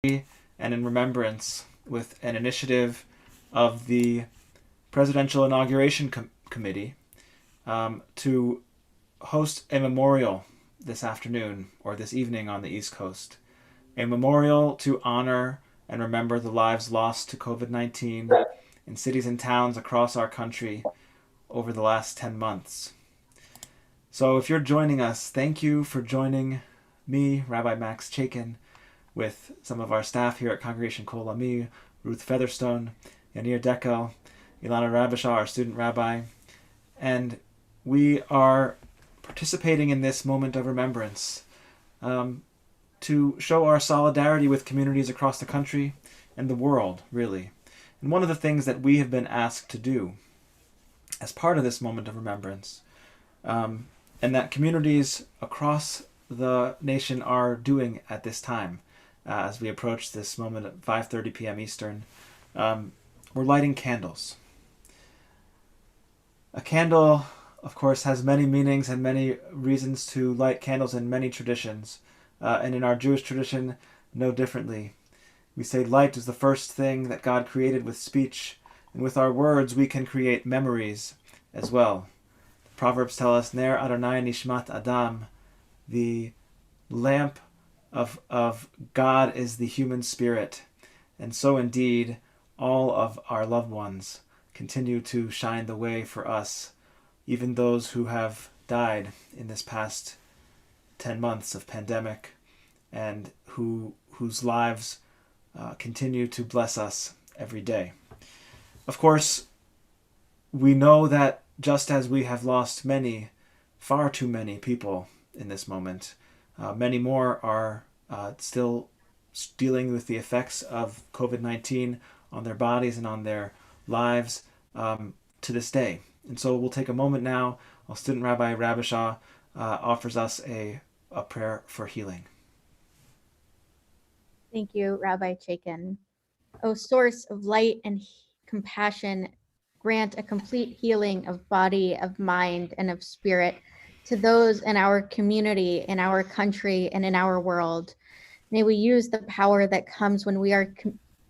and in remembrance with an initiative of the Presidential Inauguration Committee to host a memorial this afternoon or this evening on the East Coast. A memorial to honor and remember the lives lost to COVID-19 in cities and towns across our country over the last 10 months. So if you're joining us, thank you for joining me, Rabbi Max Chaikin, with some of our staff here at Congregation Kol Ami, Ruth Featherstone, Yanir Dekel, Ilana Rabishaw, our student rabbi, and we are participating in this moment of remembrance to show our solidarity with communities across the country and the world, really. And one of the things that we have been asked to do as part of this moment of remembrance, and that communities across the nation are doing at this time, as we approach this moment at 5:30 p.m. Eastern, we're lighting candles. A candle, of course, has many meanings and many reasons to light candles in many traditions, and in our Jewish tradition, no differently. We say light is the first thing that God created with speech, and with our words we can create memories as well. The Proverbs tell us, Ner Adonai Nishmat Adam, the lamp of God is the human spirit, and so indeed all of our loved ones continue to shine the way for us, even those who have died in this past 10 months of pandemic and whose lives continue to bless us every day. Of course, we know that just as we have lost many, far too many people in this moment, many more are still dealing with the effects of COVID-19 on their bodies and on their lives to this day. And so we'll take a moment now. Our student Rabbi Rabishaw offers us a prayer for healing. Thank you, Rabbi Chaikin. O source of light and compassion, grant a complete healing of body, of mind, and of spirit to those in our community, in our country, and in our world. May we use the power that comes when we are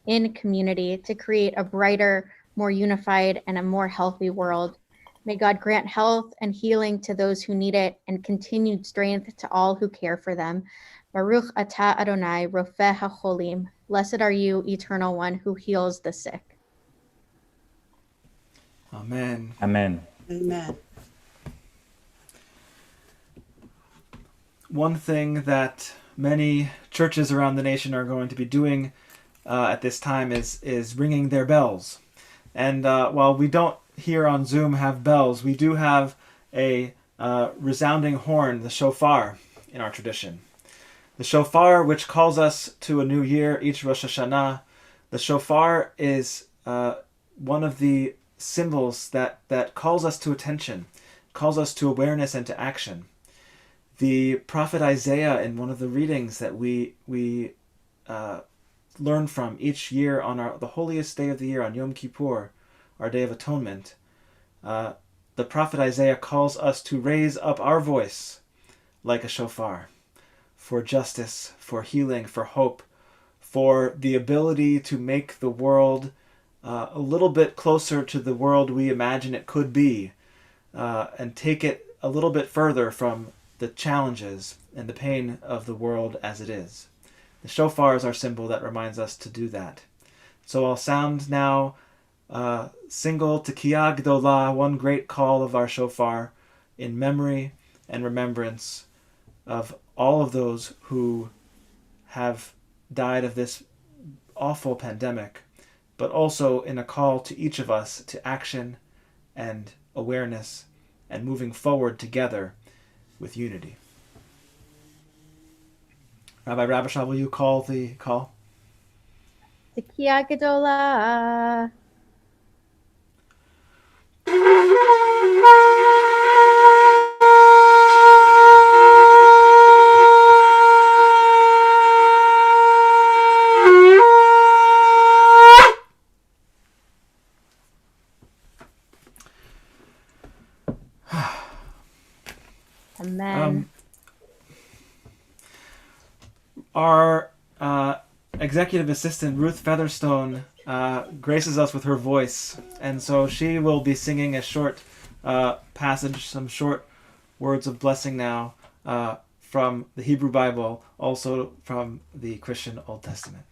in community to create a brighter, more unified, and a more healthy world. May God grant health and healing to those who need it and continued strength to all who care for them. Baruch atah Adonai, Rofeh HaCholim. Blessed are you, Eternal One, who heals the sick. Amen. Amen. Amen. One thing that many churches around the nation are going to be doing at this time is ringing their bells. And while we don't here on Zoom have bells, we do have a resounding horn, the shofar, in our tradition. The shofar, which calls us to a new year, each Rosh Hashanah. The shofar is one of the symbols that calls us to attention, calls us to awareness and to action. The prophet Isaiah, in one of the readings that we learn from each year on the holiest day of the year, on Yom Kippur, our Day of Atonement, the prophet Isaiah calls us to raise up our voice like a shofar for justice, for healing, for hope, for the ability to make the world a little bit closer to the world we imagine it could be, and take it a little bit further from the challenges and the pain of the world as it is. The shofar is our symbol that reminds us to do that. So I'll sound now single Tekiah Gdolah, one great call of our shofar, in memory and remembrance of all of those who have died of this awful pandemic, but also in a call to each of us to action and awareness and moving forward together with unity. Rabbi Rabishaw, will you call the call? Tekiah Gedolah. Amen. Our executive assistant, Ruth Featherstone, graces us with her voice. And so she will be singing a short passage, some short words of blessing now from the Hebrew Bible, also from the Christian Old Testament.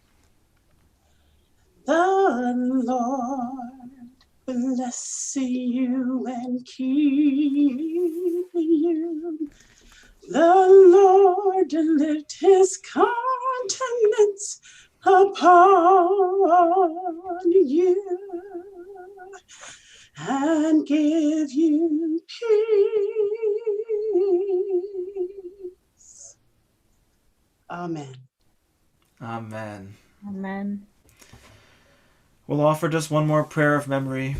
The Lord bless you and keep you. The Lord lift his countenance upon you and give you peace. Amen. Amen. Amen. We'll offer just one more prayer of memory.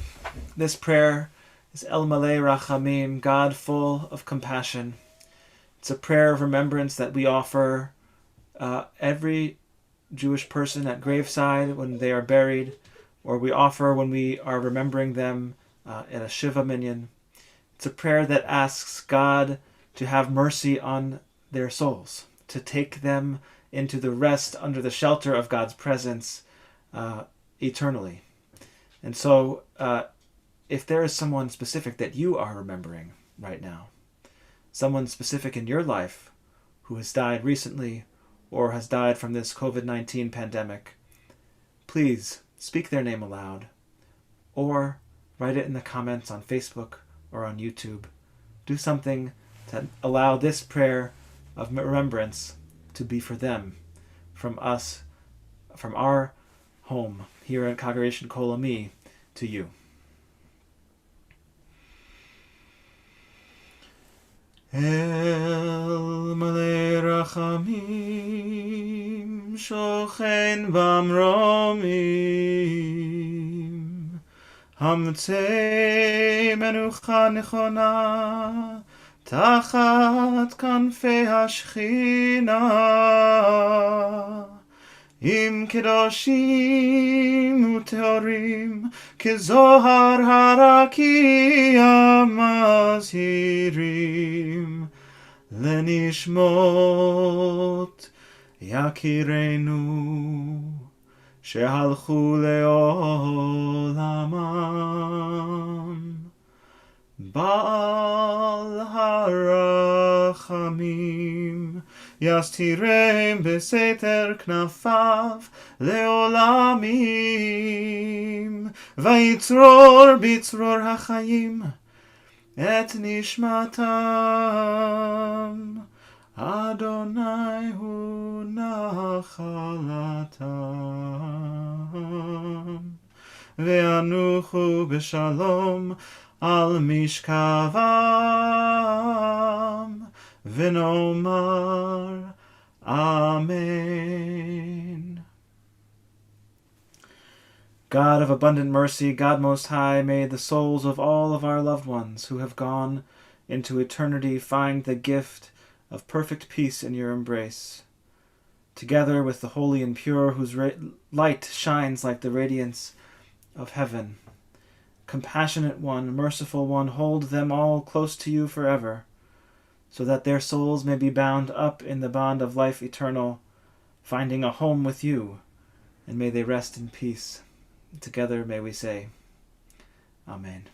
This prayer is El Malei Rachamim, God full of compassion. It's a prayer of remembrance that we offer every Jewish person at graveside when they are buried, or we offer when we are remembering them at a Shiva Minyan. It's a prayer that asks God to have mercy on their souls, to take them into the rest under the shelter of God's presence eternally. And so if there is someone specific that you are remembering right now, someone specific in your life who has died recently or has died from this COVID-19 pandemic, please speak their name aloud or write it in the comments on Facebook or on YouTube. Do something to allow this prayer of remembrance to be for them, from us, from our home here at Congregation Kol Ami to you. El Malei Rachamim Shochen Bamromim Hamtzei Menucha Nechona Tachat Kanfei Hashchina Im Kedoshim Uteorim Kezohar Harakia Mazhirim Lenishmot Yakirenu Shehalchu Leolamam Baal Harachamim Yastirem Beseter Knafav Leolamim Vaitzror Bitzror Hachayim Et Nishmatam Adonai Hu Nachalatam Ve'anuchu B'Shalom Al Mishkavam V'nomar Amen. God of abundant mercy, God Most High, may the souls of all of our loved ones who have gone into eternity find the gift of perfect peace in your embrace. Together with the holy and pure, whose light shines like the radiance of heaven. Compassionate One, merciful One, hold them all close to you forever, so that their souls may be bound up in the bond of life eternal, finding a home with you, and may they rest in peace. Together may we say, Amen.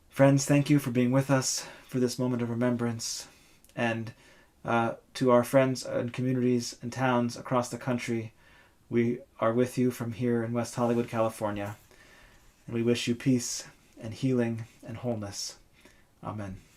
Friends, thank you for being with us for this moment of remembrance, and to our friends and communities and towns across the country, we are with you from here in West Hollywood, California, and we wish you peace and healing and wholeness. Amen.